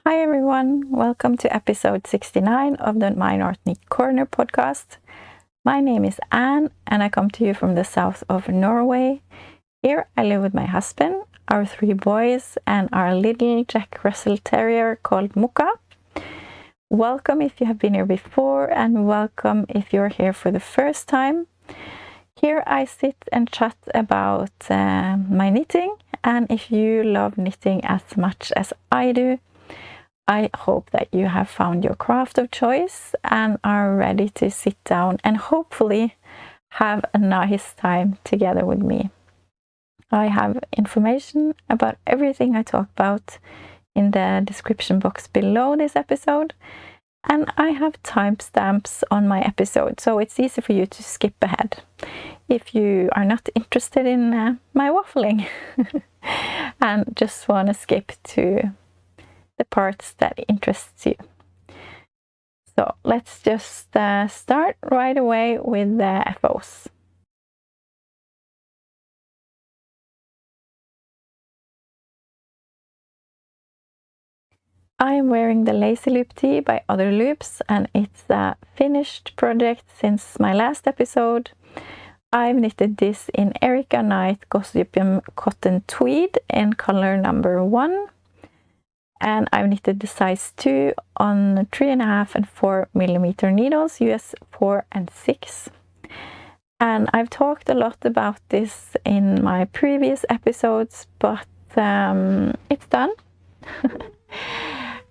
Hi everyone, welcome to episode 69 of the My North Knit Corner podcast. My name is Anne and I come to you from the south of Norway. Here I live with my husband, our 3 boys and our little Jack Russell Terrier called Mukka. Welcome if you have been here before and welcome if you're here for the first time. Here I sit and chat about my knitting, and if you love knitting as much as I do, I hope that you have found your craft of choice and are ready to sit down and hopefully have a nice time together with me. I have information about everything I talk about in the description box below this episode, and I have timestamps on my episode, so it's easy for you to skip ahead if you are not interested in my waffling and just want to skip to the parts that interests you. So let's just start right away with the FOs. I am wearing the Lazy Loop tee by Other Loops, and it's a finished project since my last episode. I've knitted this in Erika Knight Gossypium Cotton Tweed in color number 1. And I've knitted the size 2 on 3.5 and 4 millimeter needles, US 4 and 6. And I've talked a lot about this in my previous episodes, but it's done.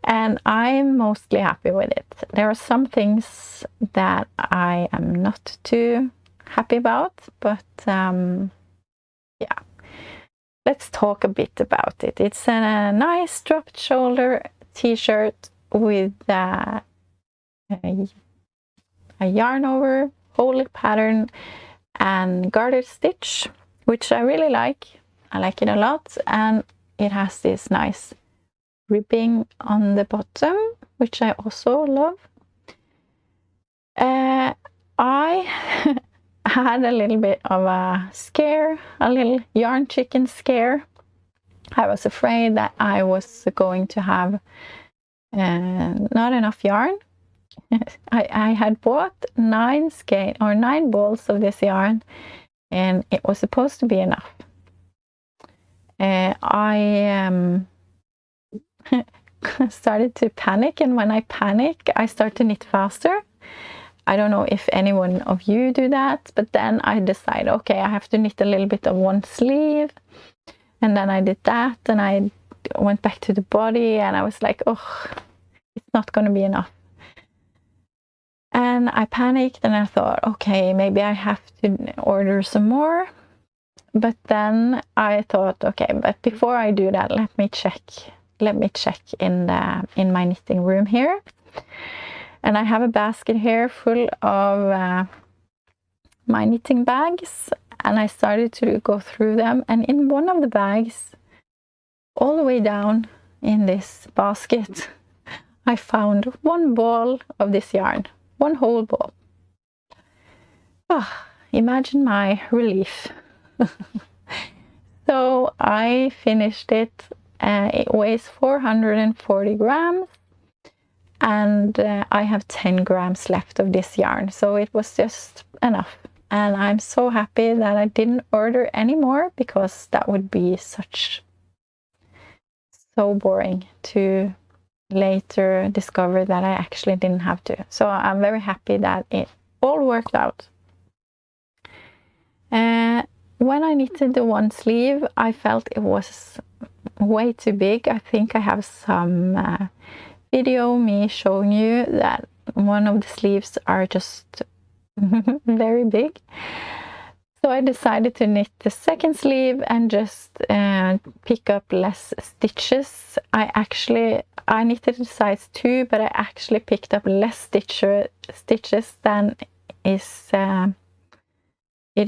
And I'm mostly happy with it. There are some things that I am not too happy about, but yeah. Let's talk a bit about it. It's a nice dropped shoulder t-shirt with a yarn over, holy pattern and garter stitch, which I really like. I like it a lot, and it has this nice ribbing on the bottom, which I also love. I had a little bit of a scare, a little yarn chicken scare. I was afraid that I was going to have not enough yarn. I had bought 9 balls of this yarn, and it was supposed to be enough. I started to panic, and when I panic, I start to knit faster. I don't know if anyone of you do that, but then I decided, okay, I have to knit a little bit of one sleeve. And then I did that, and I went back to the body, and I was like, oh, it's not going to be enough. And I panicked, and I thought, okay, maybe I have to order some more. But then I thought, okay, but before I do that, let me check in my knitting room here. And I have a basket here full of my knitting bags, and I started to go through them. And in one of the bags, all the way down in this basket, I found 1 ball of this yarn, 1 whole ball. Oh, imagine my relief. So I finished it. It weighs 440 grams. And I have 10 grams left of this yarn, so it was just enough. And I'm so happy that I didn't order any more, because that would be so boring to later discover that I actually didn't have to. So I'm very happy that it all worked out. When I knitted the one sleeve, I felt it was way too big. I think I have some video me showing you that one of the sleeves are just very big. So I decided to knit the second sleeve and just pick up less stitches. I knitted the size 2, but I actually picked up less stitches than it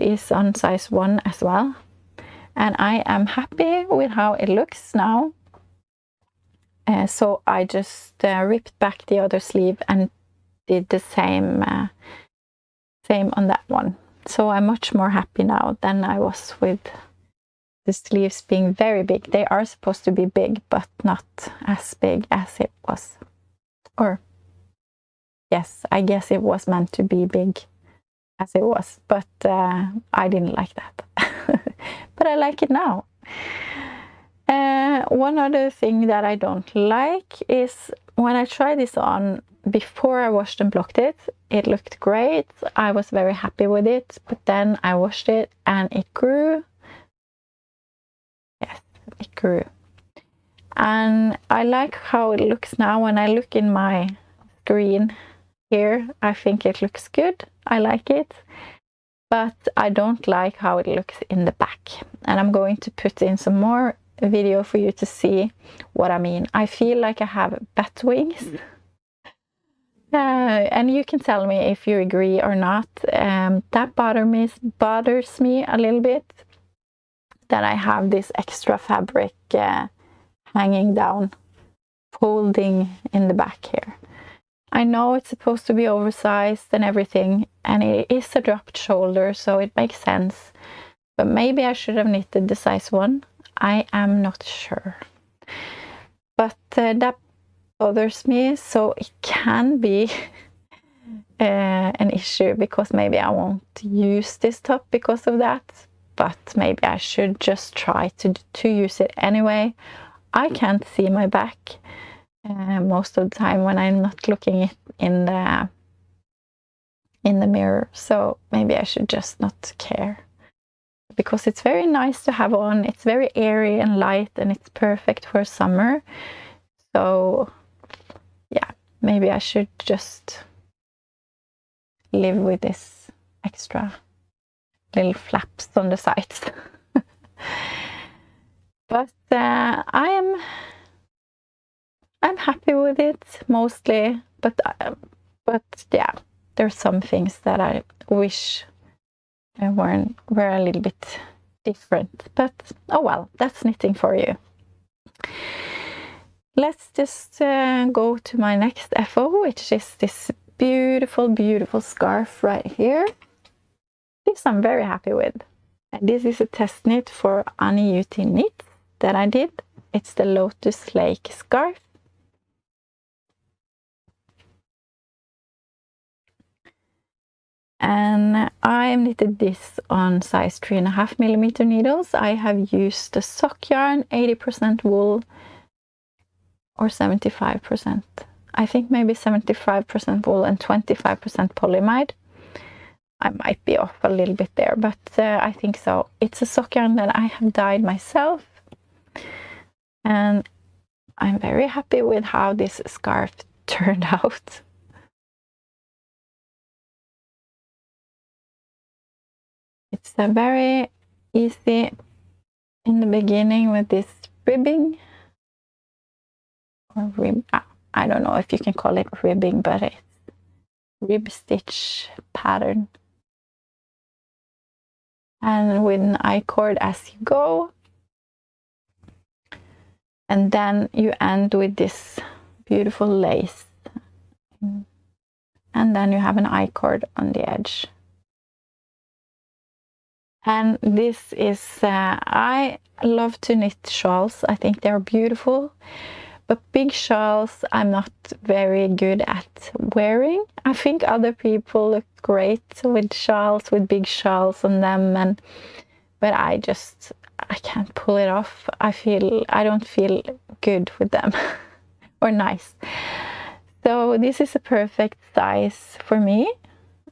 is on size 1 as well. And I am happy with how it looks now. So I just ripped back the other sleeve and did the same on that one. So I'm much more happy now than I was with the sleeves being very big. They are supposed to be big, but not as big as it was. Or, yes, I guess it was meant to be big as it was, but I didn't like that. But I like it now. One other thing that I don't like is when I tried this on before I washed and blocked it, it looked great. I was very happy with it, but then I washed it and it grew. Yes, it grew. And I like how it looks now. When I look in my screen here, I think it looks good. I like it. But I don't like how it looks in the back. And I'm going to put in some more video for you to see what I mean. I feel like I have bat wings. And you can tell me if you agree or not. That bothers me a little bit, that I have this extra fabric hanging down, folding in the back here. I know it's supposed to be oversized and everything, and it is a dropped shoulder, so it makes sense. But maybe I should have knitted the size 1. I am not sure. But that bothers me, so it can be an issue, because maybe I won't use this top because of that. But maybe I should just try to use it anyway. I can't see my back most of the time when I'm not looking in the mirror, so maybe I should just not care, because it's very nice to have on. It's very airy and light, and it's perfect for summer. So yeah, maybe I should just live with this extra little flaps on the sides. But I'm happy with it mostly, but yeah, there's some things that I wish were a little bit different. But oh well, that's knitting for you. Let's just go to my next FO, which is this beautiful, beautiful scarf right here. This I'm very happy with. And this is a test knit for Anniina Juuti knit that I did. It's the Lotus Lake scarf. And I knitted this on size 3.5mm needles. I have used the sock yarn, 80% wool or 75%. I think maybe 75% wool and 25% polyamide. I might be off a little bit there, but I think so. It's a sock yarn that I have dyed myself. And I'm very happy with how this scarf turned out. It's a very easy in the beginning with this ribbing. Or I don't know if you can call it ribbing, but it's rib stitch pattern. And with an I-cord as you go. And then you end with this beautiful lace. And then you have an I-cord on the edge. And this is, I love to knit shawls. I think they're beautiful. But big shawls, I'm not very good at wearing. I think other people look great with shawls, with big shawls on them. But I can't pull it off. I don't feel good with them or nice. So this is a perfect size for me.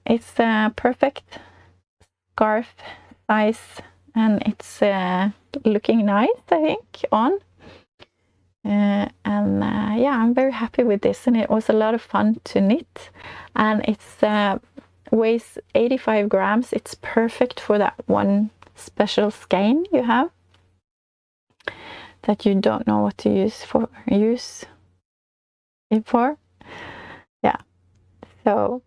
It's a perfect scarf size, and it's looking nice, I think, on. Yeah, I'm very happy with this, and it was a lot of fun to knit. And it's weighs 85 grams. It's perfect for that one special skein you have that you don't know what to use it for. Yeah. So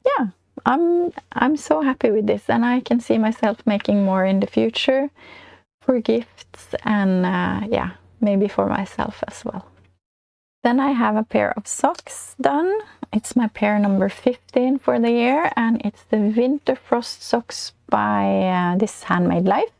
yeah, I'm so happy with this, and I can see myself making more in the future for gifts and yeah, maybe for myself as well. Then I have a pair of socks done. It's my pair number 15 for the year, and it's the Winter Frost socks by this Handmade Life.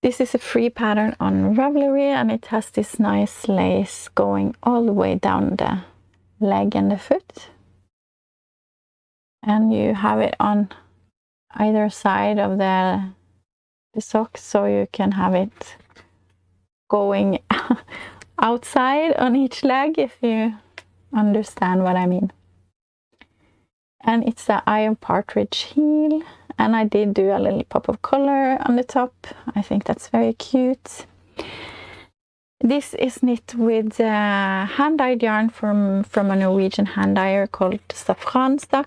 This is a free pattern on Ravelry, and it has this nice lace going all the way down the leg and the foot. And you have it on either side of the socks, so you can have it going outside on each leg, if you understand what I mean. And it's the Eye of Partridge heel, and I did do a little pop of color on the top. I think that's very cute. This is knit with hand-dyed yarn from a Norwegian hand dyer called Safranstad.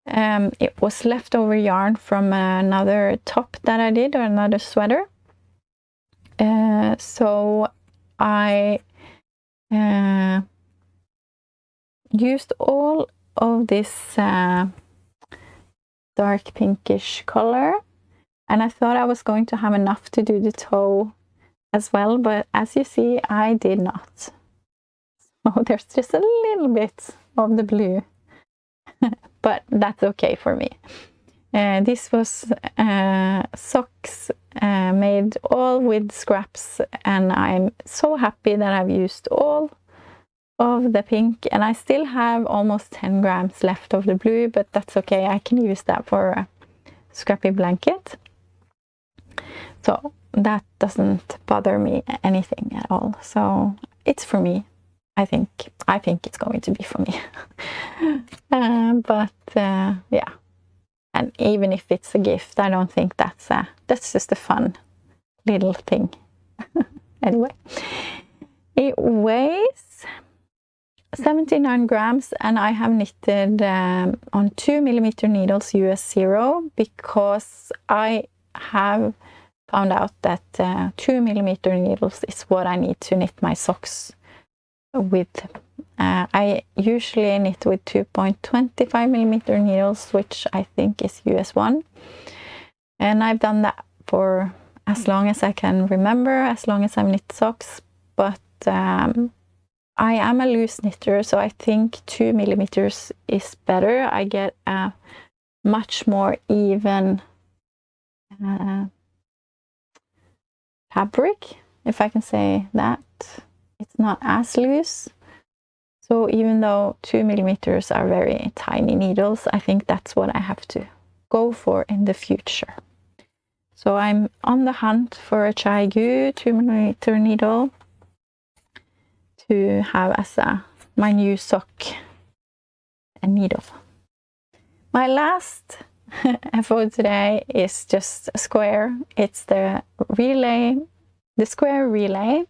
It was leftover yarn from another top that I did, or another sweater. So I used all of this dark pinkish color, and I thought I was going to have enough to do the toe as well, but as you see, I did not. So there's just a little bit of the blue, but that's okay for me. This was socks made all with scraps, and I'm so happy that I've used all of the pink, and I still have almost 10 grams left of the blue, but that's okay. I can use that for a scrappy blanket, so that doesn't bother me anything at all. So it's for me. I think it's going to be for me. Yeah, and even if it's a gift, I don't think that's just a fun little thing. Anyway, it weighs 79 grams, and I have knitted on 2mm needles US 0, because I have found out that 2mm needles is what I need to knit my socks with. I usually knit with 2.25mm needles, which I think is US 1, and I've done that for as long as I can remember, as long as I've knit socks, but I am a loose knitter, so I think 2mm is better. I get a much more even fabric, if I can say that. It's not as loose. So even though 2mm are very tiny needles, I think that's what I have to go for in the future. So I'm on the hunt for a Chaigu 2mm needle to have as my new sock needle. My last FO today is just a square. It's the relay, the square relay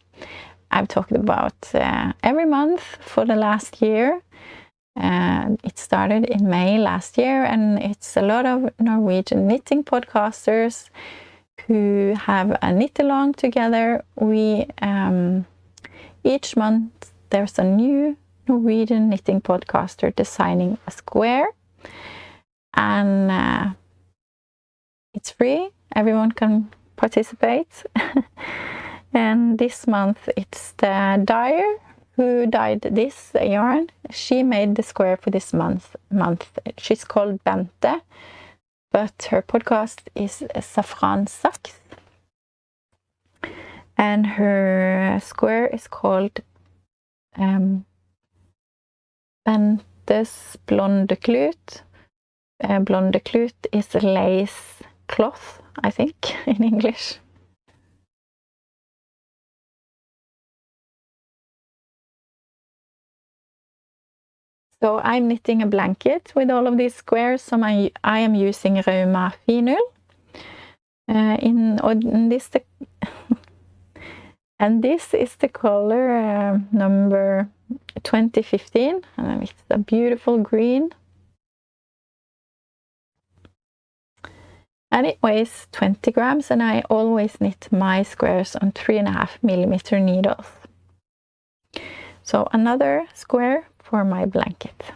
I've talked about every month for the last year. It started in May last year, and it's a lot of Norwegian knitting podcasters who have a knit along together. We each month there's a new Norwegian knitting podcaster designing a square, and it's free. Everyone can participate. And this month it's the dyer who dyed this yarn. She made the square for this month. She's called Bente, but her podcast is Safranstad, and her square is called Bente's Blonde Klut. Blonde Klut is lace cloth, I think, in English. So I'm knitting a blanket with all of these squares. So I am using Rauma Finull. And this is the color number 2015, and it's a beautiful green. And it weighs 20 grams, and I always knit my squares on 3.5mm needles. So another square for my blanket.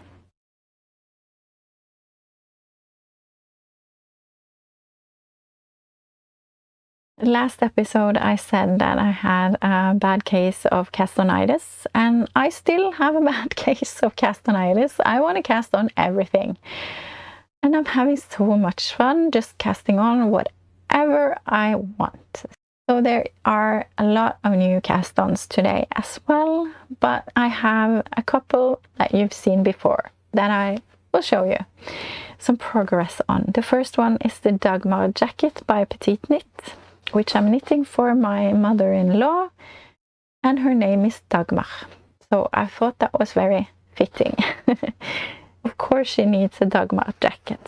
Last episode I said that I had a bad case of castonitis, and I still have a bad case of castonitis. I want to cast on everything, and I'm having so much fun just casting on whatever I want. So there are a lot of new cast-ons today as well, but I have a couple that you've seen before that I will show you some progress on. The first one is the Dagmar jacket by Petiteknit, which I'm knitting for my mother-in-law, and her name is Dagmar. So I thought that was very fitting. Of course she needs a Dagmar jacket.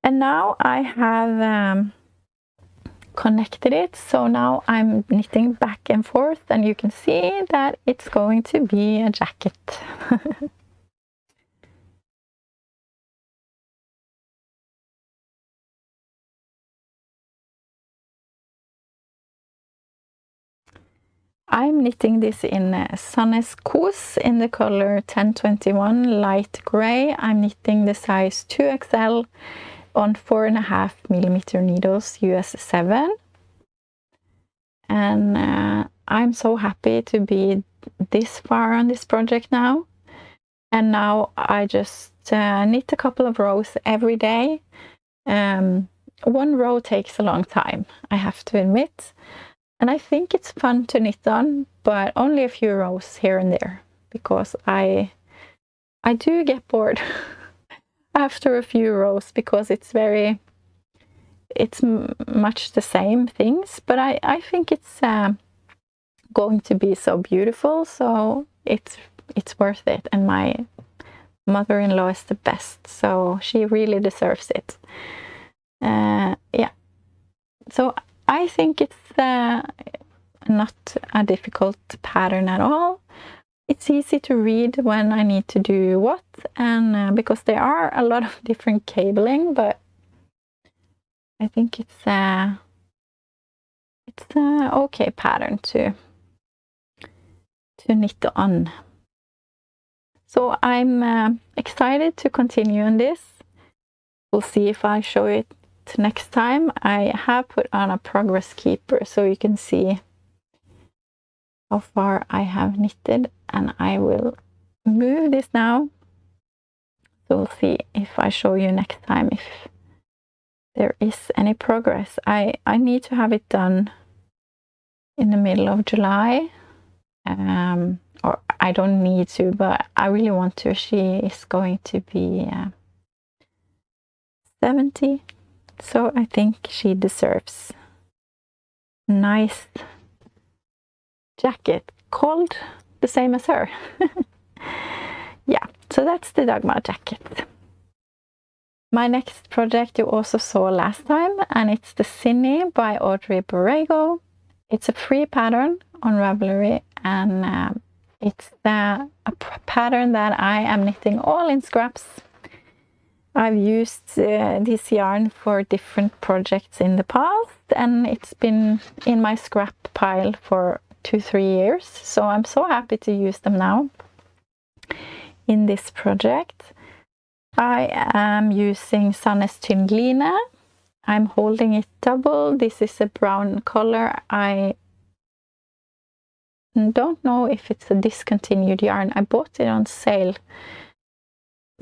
And now I have connected it, so now I'm knitting back and forth, and you can see that it's going to be a jacket. I'm knitting this in Sannes Kos in the color 1021 light gray. I'm knitting the size 2XL on 4.5mm needles US 7. And I'm so happy to be this far on this project now. And now I just knit a couple of rows every day. One row takes a long time, I have to admit. And I think it's fun to knit on, but only a few rows here and there, because I do get bored after a few rows, because it's much the same things, but I think it's going to be so beautiful, so it's worth it. And my mother-in-law is the best, so she really deserves it. Yeah, so I think it's not a difficult pattern at all. It's easy to read when I need to do what, and because there are a lot of different cabling, but I think it's a okay pattern to knit on. So I'm excited to continue on this. We'll see if I show it next time. I have put on a progress keeper so you can see how far I have knitted, and I will move this now. So we'll see if I show you next time if there is any progress. I need to have it done in the middle of July, or I don't need to, but I really want to. She is going to be 70, so I think she deserves a nice jacket called the same as her. Yeah, so that's the Dagmar jacket. My next project you also saw last time, and it's the Zinnie by Audrey Borrego. It's a free pattern on Ravelry, and it's a pattern that I am knitting all in scraps. I've used this yarn for different projects in the past, and it's been in my scrap pile for 2-3 years, so I'm so happy to use them now in this project. I am using Sannes Tyngline. I'm holding it double. This is a brown color. I don't know if it's a discontinued yarn. I bought it on sale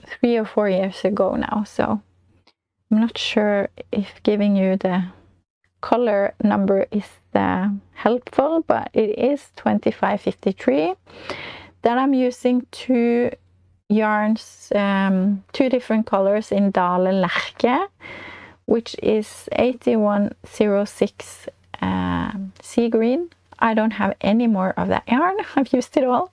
3 or 4 years ago now, so I'm not sure if giving you the color number is helpful, but it is 2553. Then I'm using 2 yarns, 2 different colors in Dale Lerke, which is 8106 sea green. I don't have any more of that yarn. I've used it all.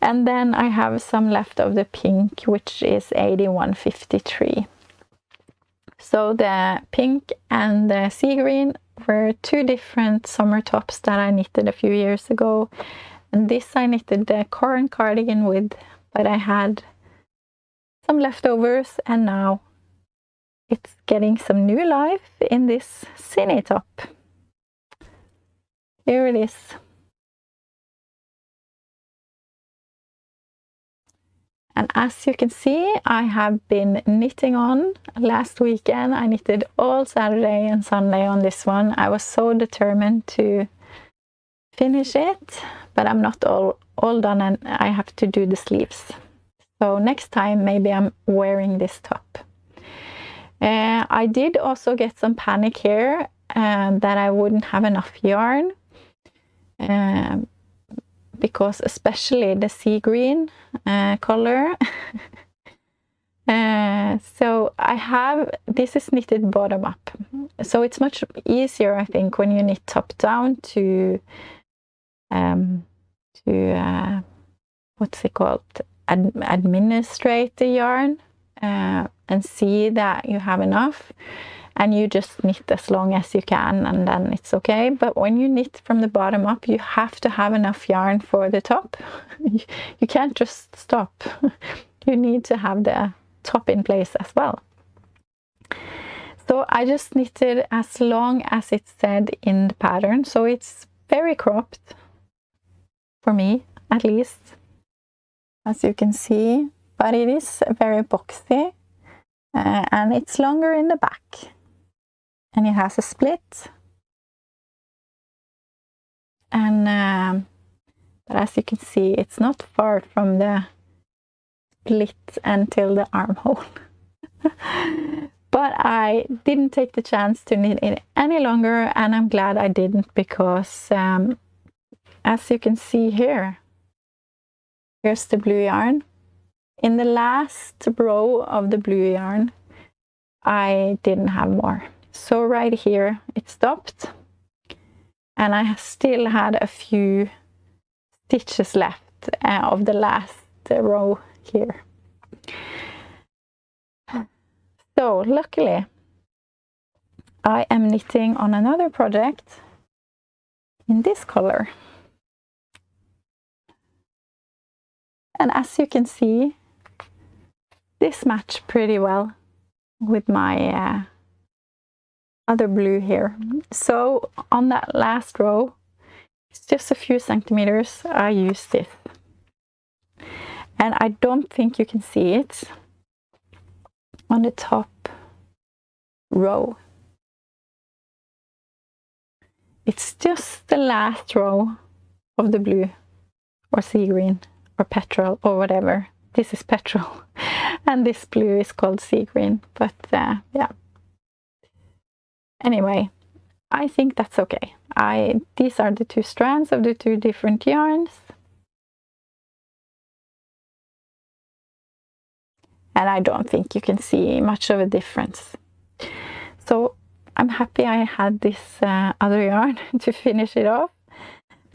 And then I have some left of the pink, which is 8153. So the pink and the sea green were 2 different summer tops that I knitted a few years ago. And this I knitted the corn cardigan with, but I had some leftovers, and now it's getting some new life in this Zinnie top. Here it is. And as you can see, I have been knitting on. Last weekend I knitted all Saturday and Sunday on this one. I was so determined to finish it, but I'm not all done, and I have to do the sleeves. So next time maybe I'm wearing this top. I did also get some panic here that I wouldn't have enough yarn, because especially the sea green color. So I have, this is knitted bottom up, so it's much easier, I think, when you knit top down to what's it called, administrate the yarn and see that you have enough, and you just knit as long as you can, and then it's okay. But when you knit from the bottom up, you have to have enough yarn for the top. You can't just stop. You need to have the top in place as well. So I just knitted as long as it said in the pattern, so it's very cropped for me, at least, as you can see, but it is very boxy, and it's longer in the back, and it has a split, and but as you can see, it's not far from the split until the armhole. But I didn't take the chance to knit it any longer, and I'm glad I didn't, because as you can see here, here's the blue yarn. In the last row of the blue yarn, I didn't have more. So right here, it stopped, and I still had a few stitches left of the last row here. So luckily, I am knitting on another project in this color. And as you can see, this matched pretty well with my other blue here. So on that last row, it's just a few centimeters, I used this. And I don't think you can see it on the top row. It's just the last row of the blue, or sea green, or petrol, or whatever. This is petrol, and this blue is called sea green, but yeah. Anyway, I think that's okay. These are the two strands of the two different yarns. And I don't think you can see much of a difference. So I'm happy I had this other yarn to finish it off.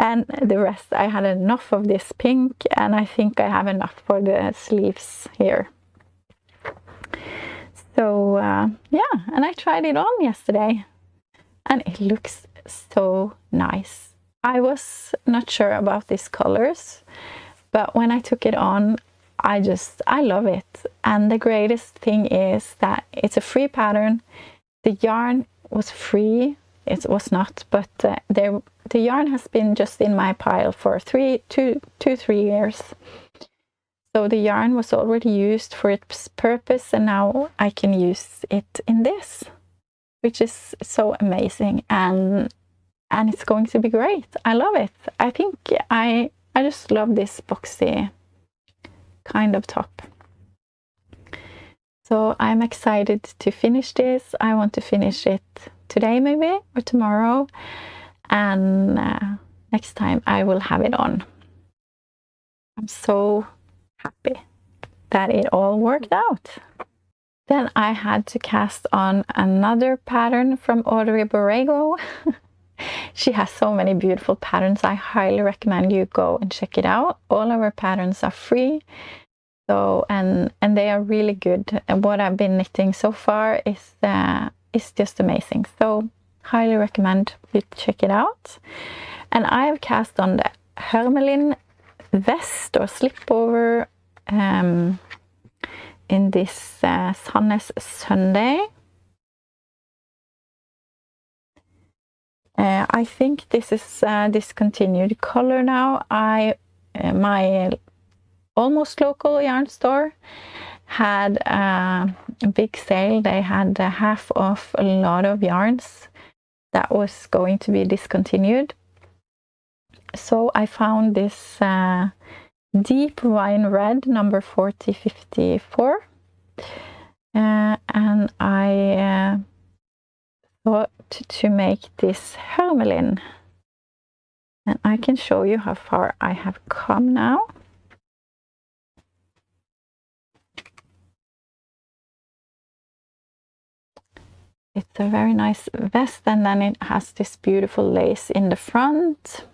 And the rest, I had enough of this pink, and I think I have enough for the sleeves here. So yeah, and I tried it on yesterday, and it looks so nice. I was not sure about these colors, but when I took it on, I love it. And the greatest thing is that it's a free pattern. The yarn was free. It was not, but the yarn has been just in my pile for 3 years. So the yarn was already used for its purpose, and now I can use it in this, which is so amazing, and it's going to be great. I love it. I think I just love this boxy kind of top. So I'm excited to finish this. I want to finish it today maybe, or tomorrow, and next time I will have it on. I'm so happy that it all worked out. Then I had to cast on another pattern from Audrey Borrego. She has so many beautiful patterns. I highly recommend you go and check it out. All of her patterns are free. So and they are really good. And what I've been knitting so far is just amazing. So highly recommend you check it out. And I have cast on the Hermeline vest or slipover in this Hannes Sunday. I think this is discontinued color now. My almost local yarn store had a big sale. They had half off a lot of yarns that was going to be discontinued. So I found this deep wine red number 4054, and I thought to make this Hermeline. And I can show you how far I have come now. It's a very nice vest, and then it has this beautiful lace in the front.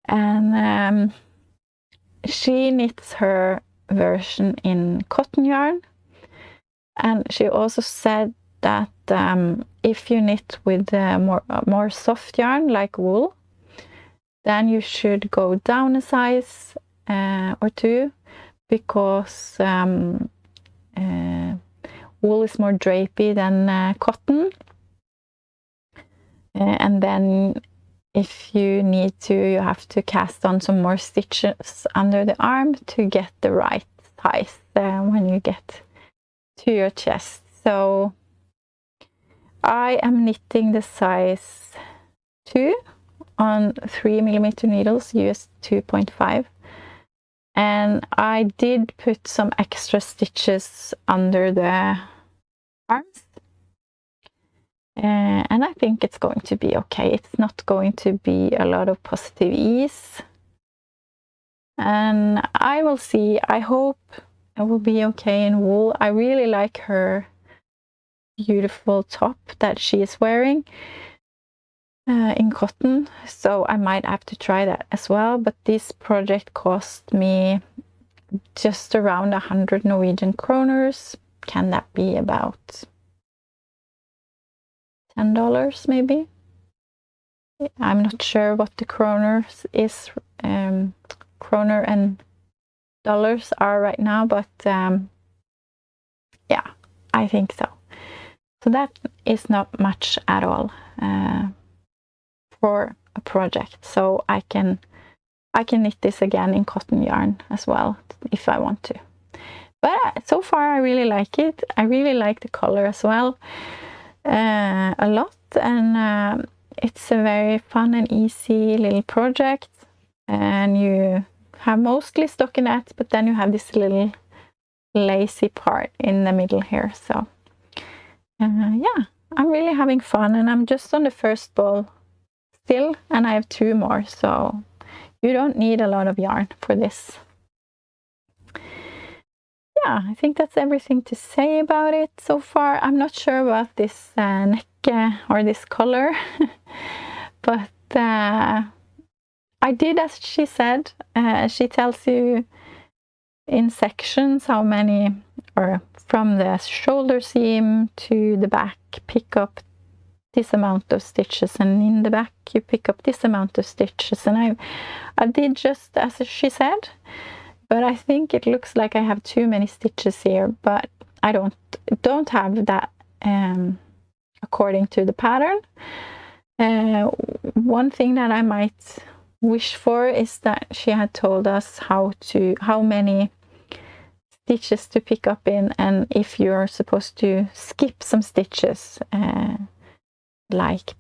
And she knits her version in cotton yarn. And she also said that if you knit with more soft yarn like wool, then you should go down a size or two, because wool is more drapey than cotton. And then if you need to, you have to cast on some more stitches under the arm to get the right size when you get to your chest. So I am knitting the size 2 on 3mm needles, US 2.5. And I did put some extra stitches under the arms. And I think it's going to be okay. It's not going to be a lot of positive ease. And I will see. I hope it will be okay in wool. I really like her beautiful top that she is wearing in cotton, so I might have to try that as well. But this project cost me just around 100 Norwegian kroners. Can that be about $10 maybe? I'm not sure what the kroners is, kroner and dollars are right now, but yeah, I think so. So that is not much at all for a project. So I can knit this again in cotton yarn as well if I want to. But so far I really like it. I really like the color as well a lot, and it's a very fun and easy little project. And you have mostly stockinette, but then you have this little lacy part in the middle here. So yeah, I'm really having fun, and I'm just on the first ball still, and I have 2 more, so you don't need a lot of yarn for this. Yeah, I think that's everything to say about it so far. I'm not sure about this neck or this color, but I did as she said. She tells you in sections how many, or from the shoulder seam to the back, pick up this amount of stitches, and in the back you pick up this amount of stitches. And I did just as she said, but I think it looks like I have too many stitches here, but I don't have that according to the pattern. One thing that I might wish for is that she had told us how many stitches to pick up in, and if you're supposed to skip some stitches, like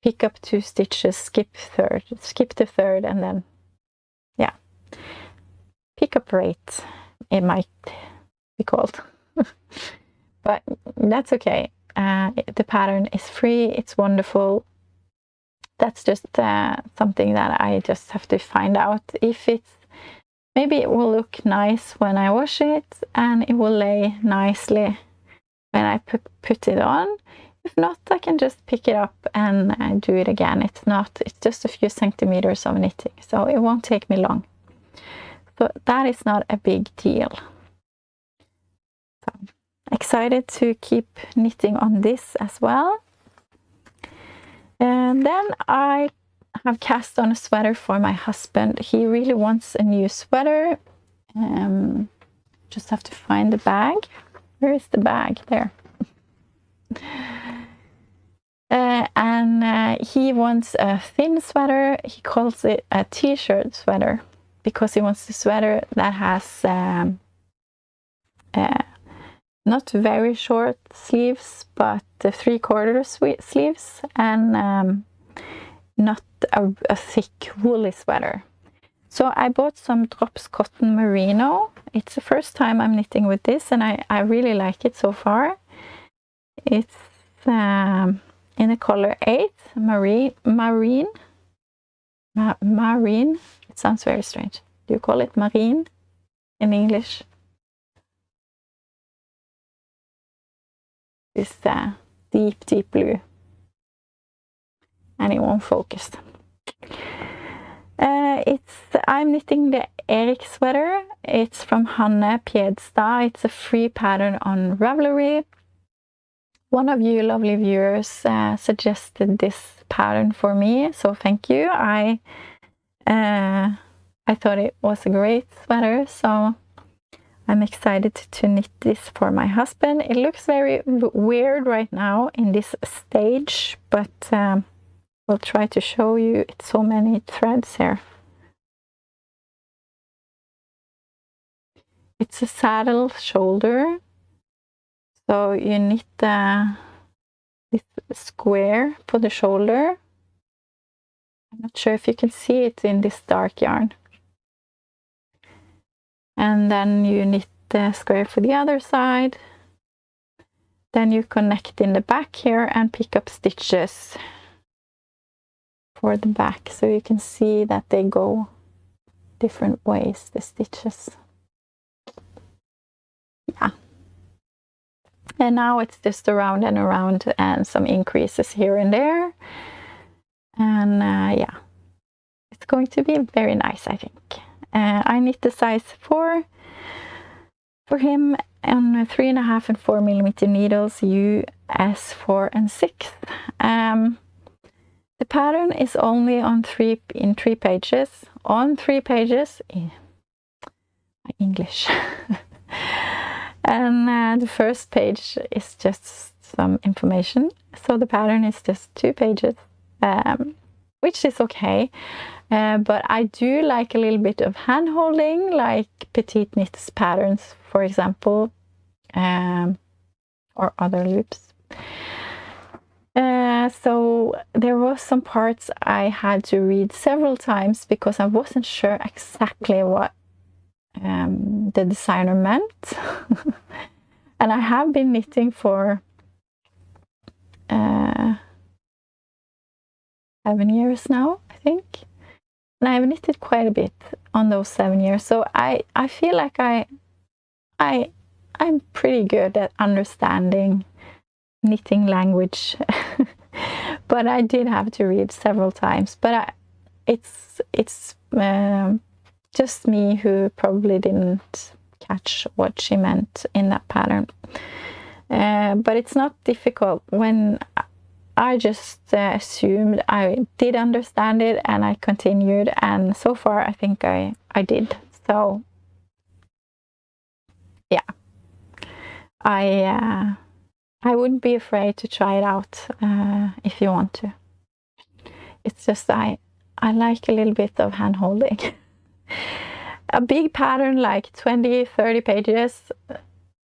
pick up 2 stitches, skip the third, and then yeah, pick up rate it might be called. But that's okay. The pattern is free, it's wonderful. That's just something that I just have to find out if it's, maybe it will look nice when I wash it, and it will lay nicely when I put it on. If not, I can just pick it up and do it again. It's just a few centimeters of knitting, so it won't take me long. So that is not a big deal. So excited to keep knitting on this as well. And then I have cast on a sweater for my husband. He really wants a new sweater. Just have to find the bag. Where is the bag? There. And he wants a thin sweater. He calls it a t-shirt sweater because he wants the sweater that has not very short sleeves, but 3/4 sleeves, and not a thick woolly sweater. So I bought some Drops Cotton Merino. It's the first time I'm knitting with this, and I really like it so far. It's in the color 8, marine. Marine. It sounds very strange. Do you call it marine in English? This deep, deep blue. And it won't focus. I'm knitting the Erik Sweater. It's from Hanne Pjedstad. It's a free pattern on Ravelry. One of you lovely viewers suggested this pattern for me, so thank you. I thought it was a great sweater, so I'm excited to knit this for my husband. It looks very weird right now in this stage, but we'll try to show you. It's so many threads here. It's a saddle shoulder, so you knit this square for the shoulder. I'm not sure if you can see it in this dark yarn. And then you knit the square for the other side. Then you connect in the back here and pick up stitches for the back, so you can see that they go different ways, the stitches. Yeah. And now it's just around and around and some increases here and there. And yeah, it's going to be very nice, I think. I knit the size 4 for him on 3.5 and 4 millimeter needles, US 4 and 6. The pattern is only on 3 pages. On 3 pages in English. And the first page is just some information. So the pattern is just 2 pages, which is okay. But I do like a little bit of hand holding, like Petiteknit's patterns, for example, or other loops. So there was some parts I had to read several times because I wasn't sure exactly what the designer meant. And I have been knitting for 7 years now, I think. And I've knitted quite a bit on those 7 years. So I feel like I'm pretty good at understanding knitting language. But I did have to read several times. But it's just me who probably didn't catch what she meant in that pattern. But it's not difficult when I just assumed I did understand it, and I continued, and so far I think I did. So yeah, I wouldn't be afraid to try it out if you want to. It's just I like a little bit of hand holding. A big pattern like 20-30 pages,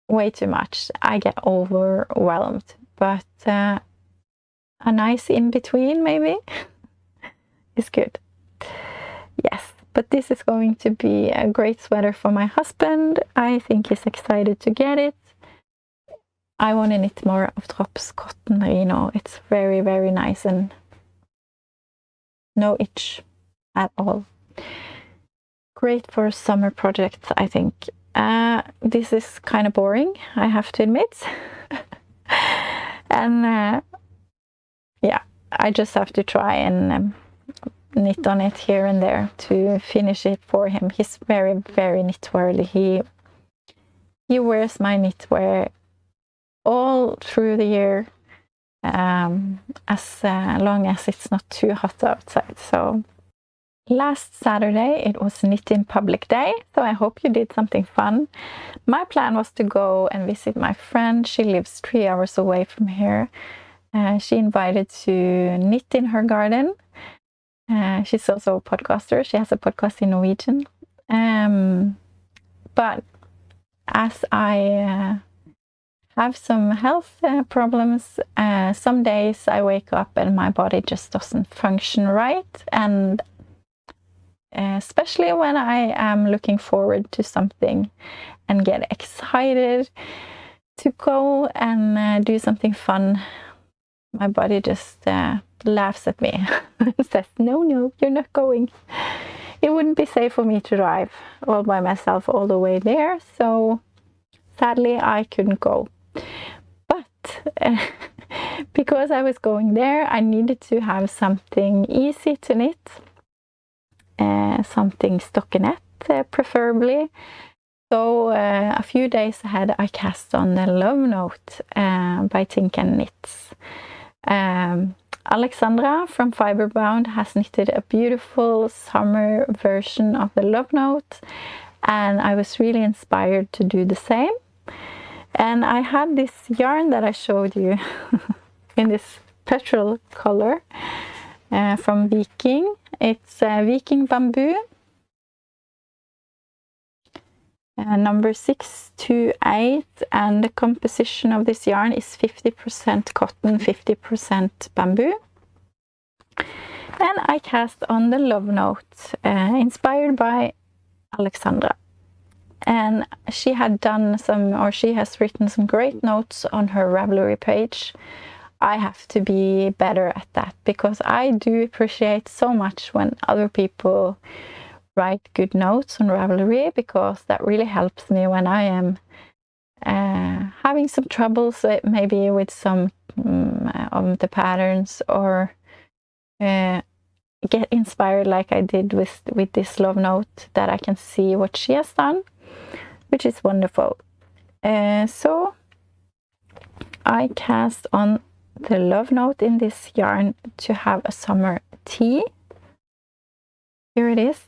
way too much. I get overwhelmed. But a nice in-between maybe is good. Yes, but this is going to be a great sweater for my husband. I think he's excited to get it. I want to knit more of Drops Cotton Merino. It's very, very nice and no itch at all. Great for summer projects, I think. This is kind of boring, I have to admit. And yeah, I just have to try and knit on it here and there to finish it for him. He's very, very knitworthy. He wears my knitwear all through the year, as long as it's not too hot outside. So last Saturday it was Knit in Public Day, so I hope you did something fun. My plan was to go and visit my friend. She lives 3 hours away from here. She invited to knit in her garden. She's also a podcaster. She has a podcast in Norwegian. But as I have some health problems, some days I wake up and my body just doesn't function right, and especially when I am looking forward to something and get excited to go and do something fun. My body just laughs at me and says, no, you're not going. It wouldn't be safe for me to drive all by myself all the way there. So sadly, I couldn't go. But because I was going there, I needed to have something easy to knit. Something stockinette, preferably. So a few days ahead, I cast on the Love Note by Tink and Knits. Alexandra from Fiberbound has knitted a beautiful summer version of the Love Note, and I was really inspired to do the same. And I had this yarn that I showed you in this petrol color from Viking. It's Viking Bamboo, number 628, and the composition of this yarn is 50% cotton, 50% bamboo. And I cast on the Love Note, inspired by Alexandra. And she had done she has written some great notes on her Ravelry page. I have to be better at that, because I do appreciate so much when other people write good notes on Ravelry, because that really helps me when I am having some troubles, maybe with some of the patterns, or get inspired like I did with this Love Note, that I can see what she has done, which is wonderful. So I cast on the Love Note in this yarn to have a summer tea. Here it is.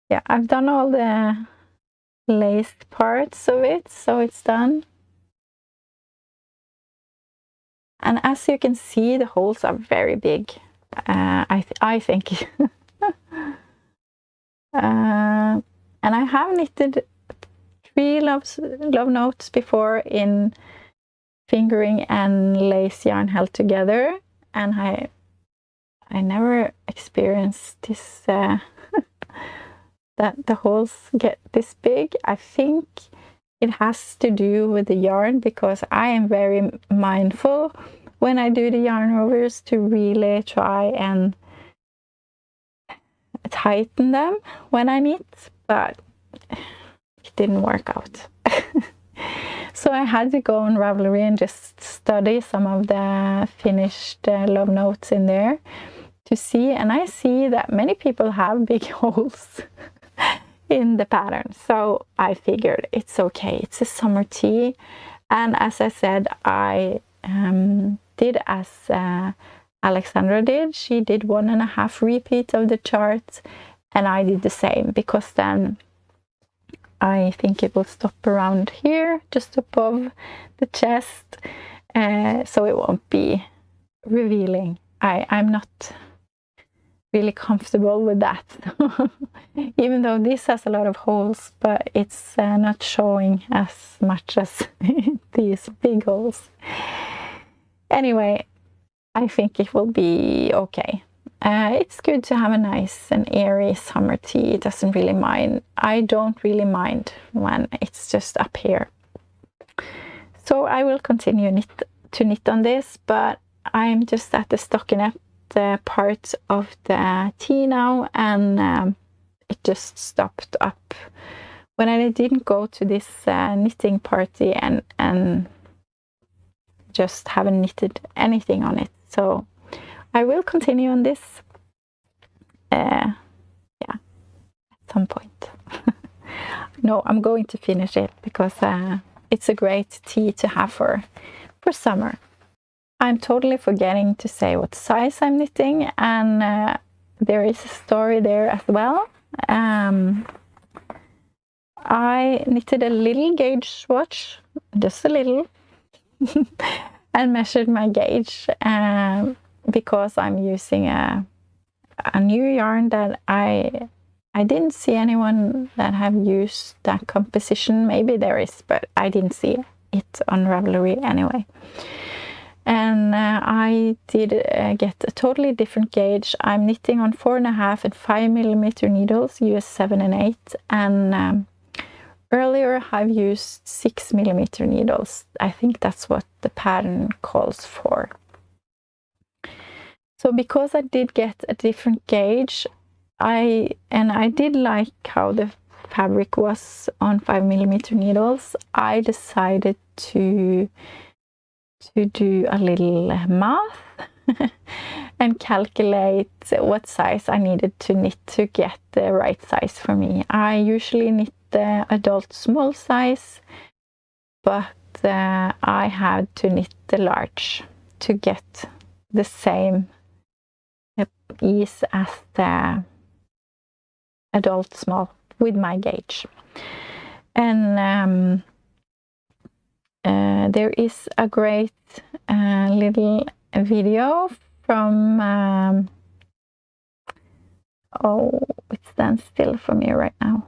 Yeah, I've done all the laced parts of it, so it's done. And as you can see, the holes are very big, I think. And I have knitted 3 love notes before in fingering and lace yarn held together, and I never experienced this that the holes get this big. I think it has to do with the yarn, because I am very mindful when I do the yarn overs to really try and tighten them when I knit, but it didn't work out. So I had to go on Ravelry and just study some of the finished Love Notes in there to see, and I see that many people have big holes in the pattern. So I figured it's okay, it's a summer tea. And as I said, I did as Alexandra did. She did 1.5 repeat of the chart, and I did the same, because then I think it will stop around here, just above the chest, so it won't be revealing. I'm not really comfortable with that, even though this has a lot of holes, but it's not showing as much as these big holes. Anyway, I think it will be okay. It's good to have a nice and airy summer tea. It doesn't really mind. I don't really mind when it's just up here. So I will continue to knit on this, but I'm just at the stockinette part of the tea now, and it just stopped up when I didn't go to this knitting party and just haven't knitted anything on it. So I will continue on this, yeah, at some point. No, I'm going to finish it, because it's a great tea to have for summer. I'm totally forgetting to say what size I'm knitting, and there is a story there as well. I knitted a little gauge swatch, just a little, and measured my gauge, because I'm using a new yarn that I didn't see anyone that have used that composition. Maybe there is, but I didn't see it on Ravelry anyway. And I did get a totally different gauge. I'm knitting on 4.5 and 5mm needles, US 7 and 8, and earlier I've used 6mm needles. I think that's what the pattern calls for. So because I did get a different gauge, I did like how the fabric was on 5mm needles, I decided to do a little math and calculate what size I needed to knit to get the right size for me. I usually knit the adult small size, but I had to knit the large to get the same ease as the adult small with my gauge. And there is a great little video from oh, it stands still for me right now.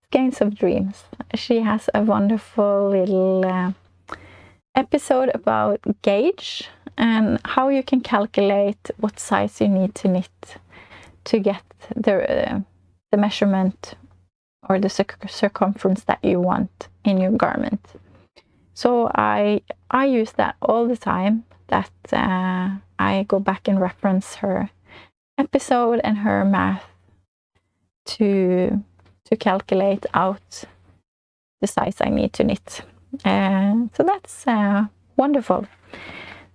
Skeins of Dreams. She has a wonderful little episode about gauge and how you can calculate what size you need to knit to get the measurement or the circumference that you want in your garment. So I use that all the time, that I go back and reference her episode and her math to calculate out the size I need to knit. So that's wonderful.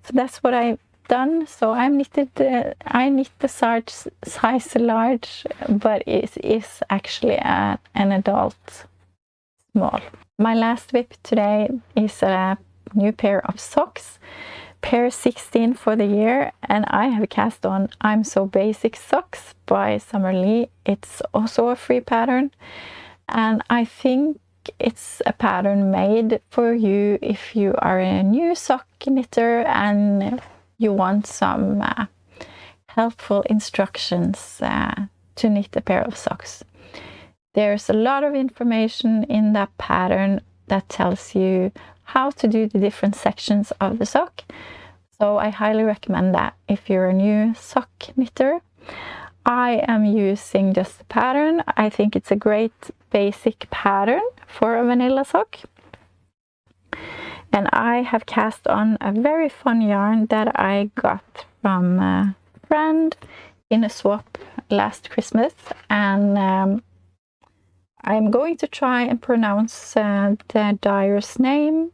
So that's what I've done. So I knit the size large, but it is actually an adult small. My last whip today is a new pair of socks, pair 16 for the year, and I have cast on I'm So Basic socks by Summer Lee. It's also a free pattern, and I think it's a pattern made for you if you are a new sock knitter and you want some helpful instructions to knit a pair of socks. There's a lot of information in that pattern that tells you how to do the different sections of the sock. So I highly recommend that if you're a new sock knitter. I am using just the pattern. I think it's a great basic pattern for a vanilla sock. And I have cast on a very fun yarn that I got from a friend in a swap last Christmas. And I'm going to try and pronounce the dyer's name,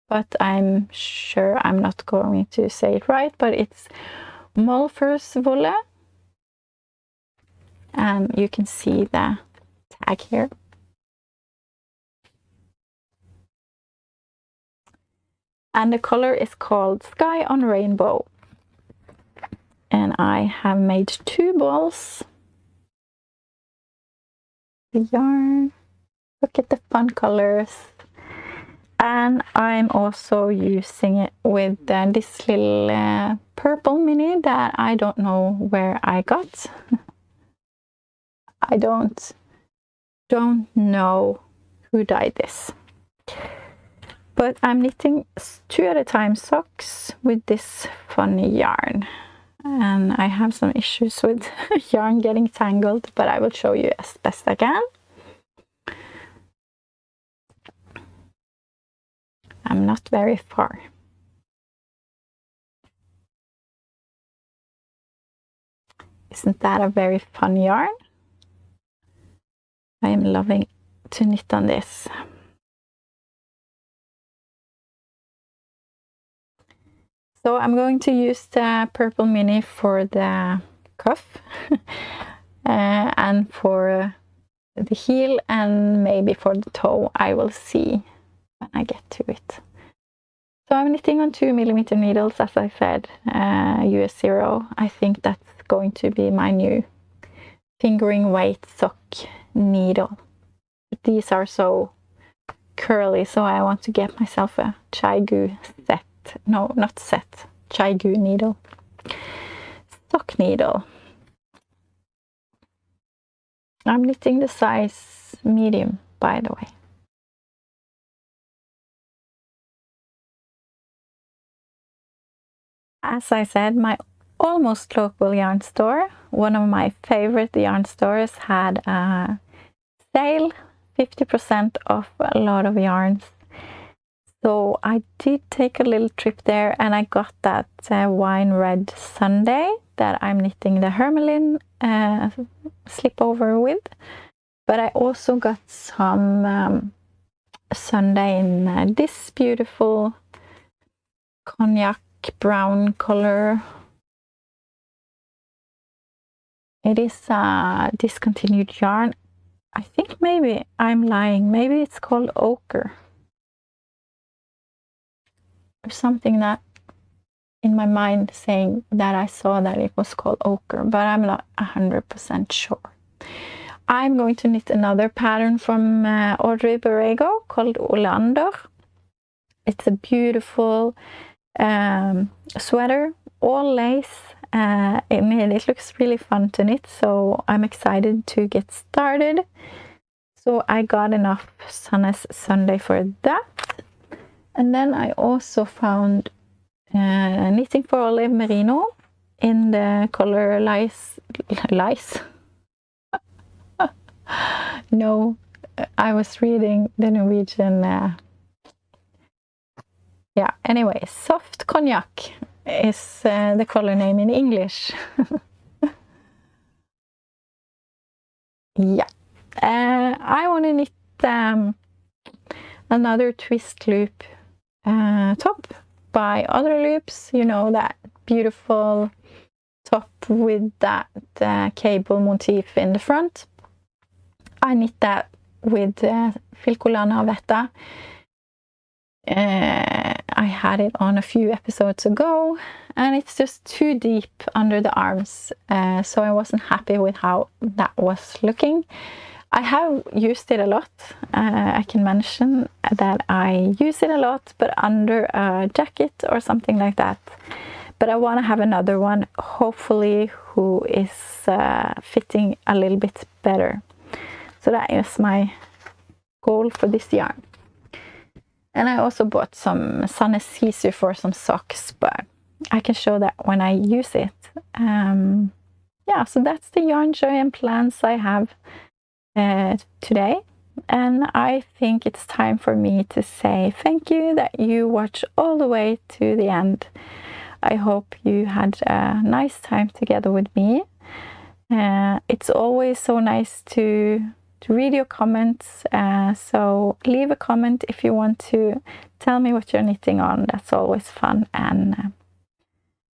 but I'm sure I'm not going to say it right, but it's Molferswolle. And you can see the tag here. And the color is called Sky on Rainbow. And I have made 2 balls. The yarn. Look at the fun colors. And I'm also using it with this little purple mini that I don't know where I got. I don't know who dyed this. But I'm knitting 2 at a time socks with this funny yarn. And I have some issues with yarn getting tangled, but I will show you as best I can. I'm not very far. Isn't that a very fun yarn? I am loving to knit on this. So I'm going to use the purple mini for the cuff and for the heel and maybe for the toe. I will see when I get to it. So I'm knitting on 2mm needles, as I said, US 0. I think that's going to be my new fingering weight sock needle. But these are so curly, so I want to get myself a Chaigu set. No, not set. Chaigu needle. Sock needle. I'm knitting the size medium, by the way. As I said, my almost local yarn store, one of my favorite yarn stores, had a sale, 50% off a lot of yarns. So I did take a little trip there, and I got that wine red Sunday that I'm knitting the Hermeline slipover with. But I also got some Sunday in this beautiful cognac brown color. It is a discontinued yarn. I think maybe I'm lying. Maybe it's called ochre. Or something that in my mind saying that I saw that it was called ochre, but I'm not 100% sure. I'm going to knit another pattern from Audrey Borrego called Olander. It's a beautiful sweater, all lace. It looks really fun to knit, so I'm excited to get started. So I got enough Sunday for that. And then I also found Knitting for Olive Merino in the color lice. No, I was reading the Norwegian. Yeah, anyway, soft cognac is the color name in English. Yeah, I want to knit another twist loop top by Other Loops. You know, that beautiful top with that cable motif in the front. I knit that with Filcolana Vetta. I had it on a few episodes ago, and it's just too deep under the arms, so I wasn't happy with how that was looking. I have used it a lot. I can mention that I use it a lot, but under a jacket or something like that. But I want to have another one, hopefully, who is fitting a little bit better. So that is my goal for this yarn. And I also bought some Sandnes Sisu for some socks, but I can show that when I use it. Yeah, so that's the Yarnjoy and plans I have today. And I think it's time for me to say thank you that you watch all the way to the end. I hope you had a nice time together with me. It's always so nice to read your comments, so leave a comment if you want to tell me what you're knitting on. That's always fun, and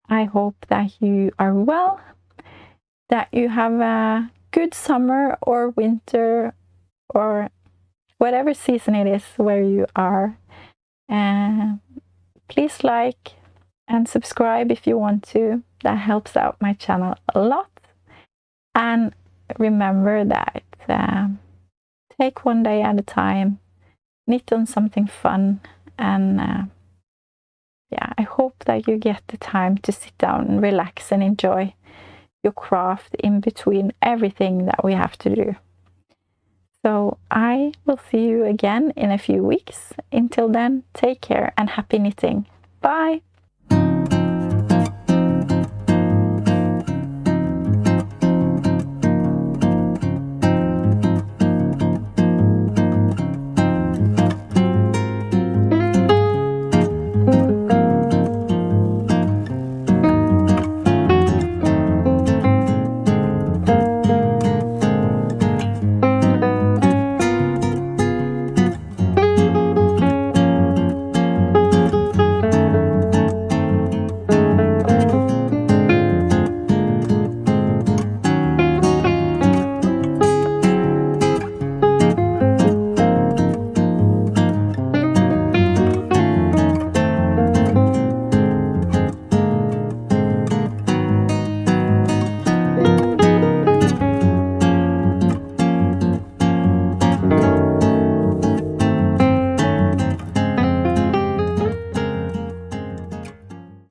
I hope that you are well, that you have a good summer or winter or whatever season it is where you are. Please like and subscribe if you want to. That helps out my channel a lot. And remember that take one day at a time, knit on something fun, and yeah, I hope that you get the time to sit down and relax and enjoy your craft in between everything that we have to do. So I will see you again in a few weeks. Until then, take care and happy knitting. Bye!